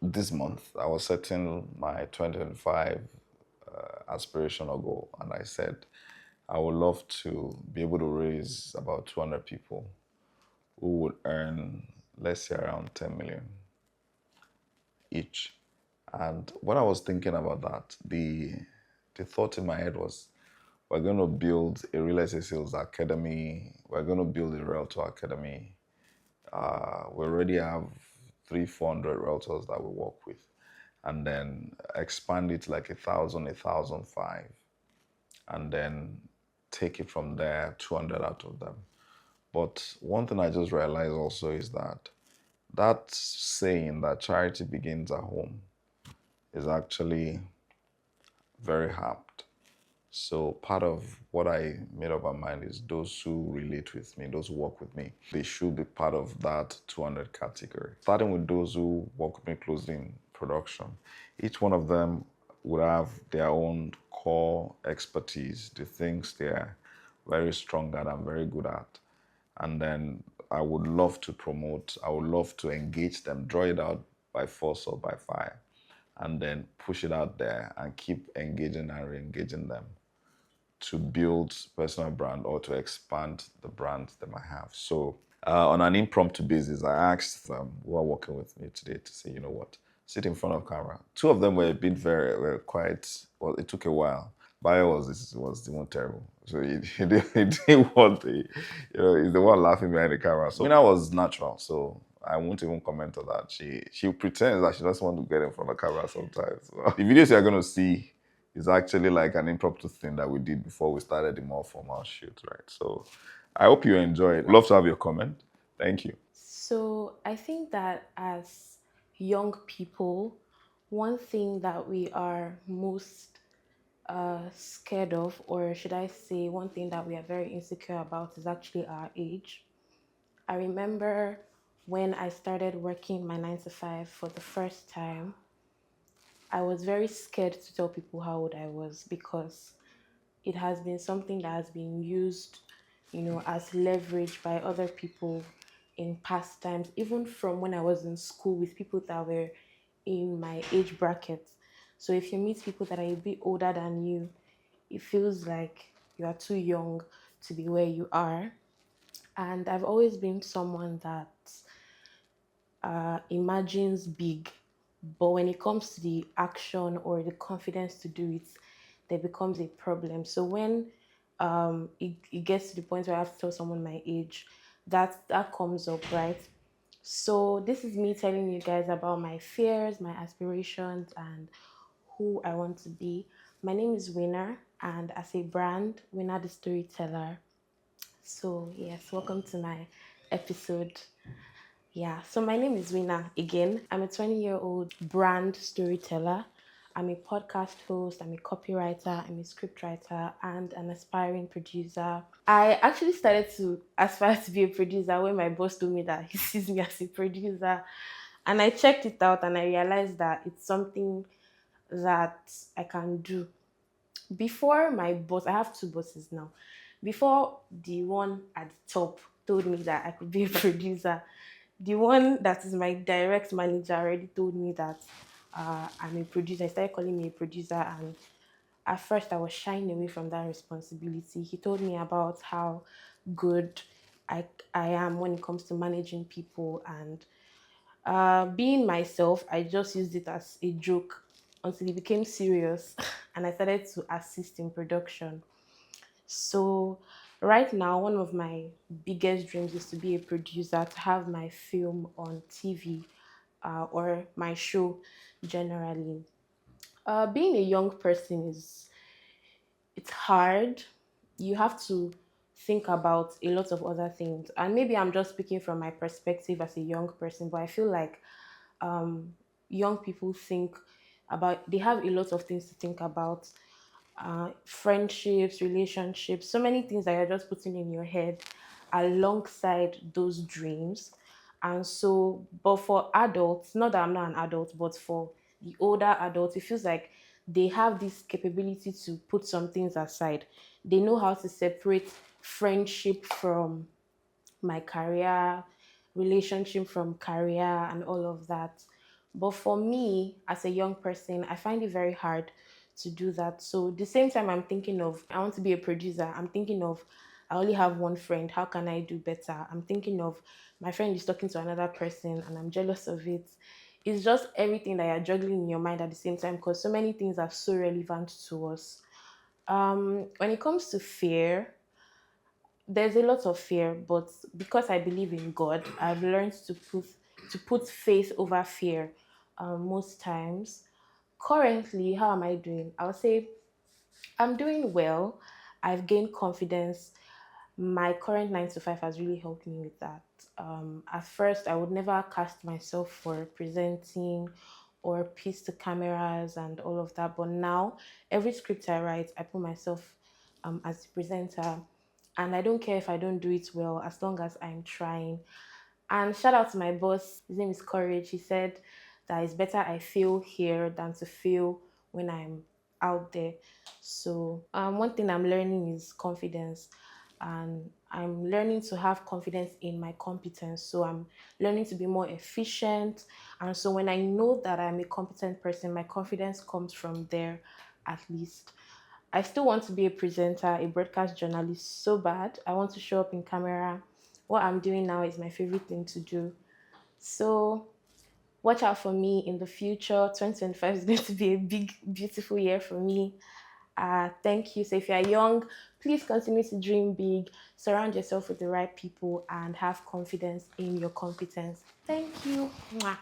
this month, I was setting my 2025 aspirational goal, and I said I would love to be able to raise about 200 people who would earn, let's say, around 10 million each. And when I was thinking about that, the thought in my head was, we're going to build a real estate sales academy. We're going to build a realtor academy. We already have 400 realtors that we work with, and then expand it like 1,000, 1,005, and then take it from there, 200 out of them. But one thing I just realized also is that saying that charity begins at home is actually very apt. So part of what I made up my mind is those who relate with me, those who work with me, they should be part of that 200 category. Starting with those who work with me closely in production, each one of them would have their own core expertise, the things they're very strong at and very good at. And then I would love to promote, I would love to engage them, draw it out by force or by fire, and then push it out there and keep engaging and re-engaging them to build personal brand or to expand the brand they might have. So on an impromptu basis, I asked them who are working with me today to say, you know what, sit in front of camera. Two of them were a bit were quite, well, it took a while. Bio was the one terrible. So he didn't want the, he's the one laughing behind the camera. So Mina was natural, so I won't even comment on that. She pretends that she doesn't want to get in front of the camera sometimes. So, the videos you're going to see is actually like an impromptu thing that we did before we started the more formal shoot, right? So I hope you enjoy it. Love to have your comment. Thank you. So I think that as young people, one thing that we are most scared of, or should I say, one thing that we are very insecure about is actually our age. I remember when I started working my 9 to 5 for the first time, I was very scared to tell people how old I was because it has been something that has been used, as leverage by other people in past times, even from when I was in school with people that were in my age bracket. So if you meet people that are a bit older than you, it feels like you are too young to be where you are. And I've always been someone that imagines big, but when it comes to the action or the confidence to do it, there becomes a problem. So when it gets to the point where I have to tell someone my age, that comes up, right? So this is me telling you guys about my fears, my aspirations, and who I want to be. My name is Winner, and as a brand, Winner the storyteller. So yes, welcome to my episode. Yeah, so my name is Rina again. I'm a 20-year-old brand storyteller. I'm a podcast host, I'm a copywriter, I'm a scriptwriter, and an aspiring producer. I actually started to aspire to be a producer when my boss told me that he sees me as a producer. And I checked it out and I realized that it's something that I can do. Before my boss, I have two bosses now. Before the one at the top told me that I could be a producer, the one that is my direct manager already told me that I'm a producer. He started calling me a producer, and at first I was shying away from that responsibility. He told me about how good I am when it comes to managing people and being myself. I just used it as a joke until it became serious and I started to assist in production. So right now, one of my biggest dreams is to be a producer, to have my film on TV or my show generally. Being a young person it's hard. You have to think about a lot of other things, and maybe I'm just speaking from my perspective as a young person, but I feel like young people think about they have a lot of things to think about, friendships, relationships, so many things that you're just putting in your head alongside those dreams. And so, but for adults, not that I'm not an adult, but for the older adults, it feels like they have this capability to put some things aside. They know how to separate friendship from my career, relationship from career, and all of that. But for me, as a young person, I find it very hard to do that. So the same time I'm thinking of I want to be a producer, I'm thinking of I only have one friend. How can I do better? I'm thinking of my friend is talking to another person and I'm jealous of it. It's just everything that you're juggling in your mind at the same time because so many things are so relevant to us. When it comes to fear, there's a lot of fear, but because I believe in God, I've learned to put faith over fear most times. Currently, how am I doing? I would say I'm doing well. I've gained confidence. My current 9 to 5 has really helped me with that. At first, I would never cast myself for presenting or piece to cameras and all of that. But now, every script I write, I put myself as the presenter. And I don't care if I don't do it well as long as I'm trying. And shout out to my boss. His name is Courage. He said that it's better I fail here than to fail when I'm out there. So one thing I'm learning is confidence, and I'm learning to have confidence in my competence. So I'm learning to be more efficient. And so when I know that I'm a competent person, my confidence comes from there at least. I still want to be a presenter, a broadcast journalist so bad. I want to show up in camera. What I'm doing now is my favorite thing to do. So watch out for me in the future. 2025 is going to be a big, beautiful year for me. Thank you. So if you're young, please continue to dream big, surround yourself with the right people, and have confidence in your competence. Thank you. Mwah.